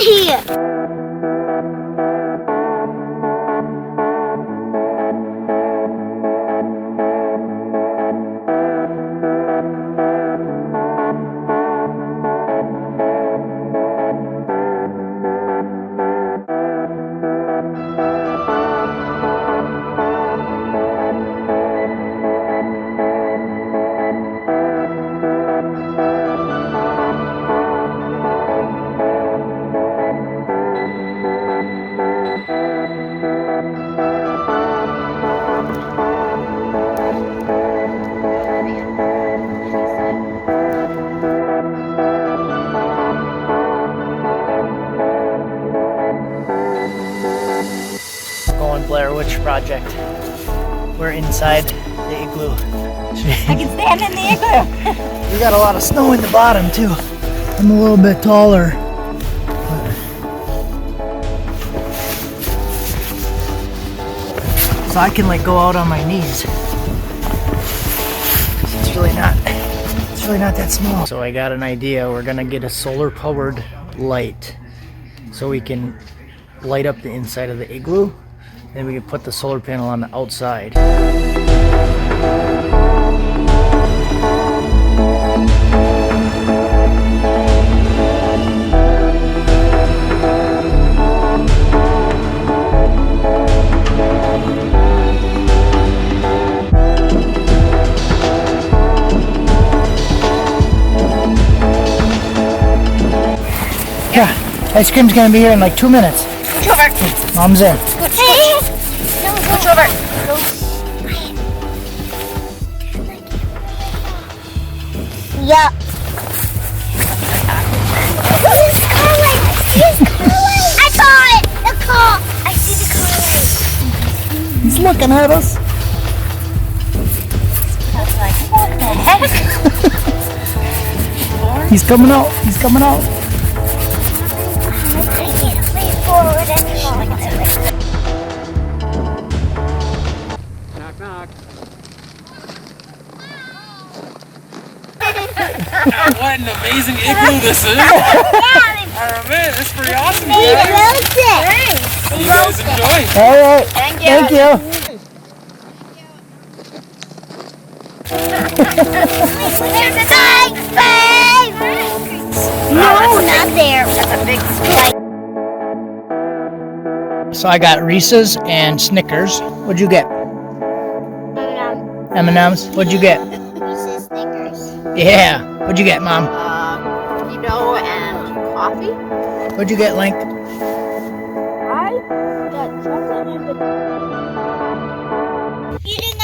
here. Blair Witch Project. We're inside the igloo. I can stand in the igloo. We got a lot of snow in the bottom too. I'm a little bit taller. So I can like go out on my knees. It's really not that small. So I got an idea. We're gonna get a solar powered light so we can light up the inside of the igloo. Then we can put the solar panel on the outside. Yeah, ice cream's gonna be here in like 2 minutes. Over. Mom's in. Hey. Push over. Yeah. I saw it. The car. I see the car. He's looking at us. Like, what the heck? He's coming out. He's coming out. I can't lean forward anymore. Knock, knock. What an amazing igloo this is. Oh man, it's pretty awesome, They guys. wrote it. You guys enjoy. All right. Thank you. Thank you. There's an ice cream. No, not there. That's a big scoop. So I got Reese's and Snickers. What'd you get? M&M's. What'd you get? Reese's Snickers. Yeah. What'd you get, Mom? And coffee. What'd you get, Link? I got chocolate and You didn't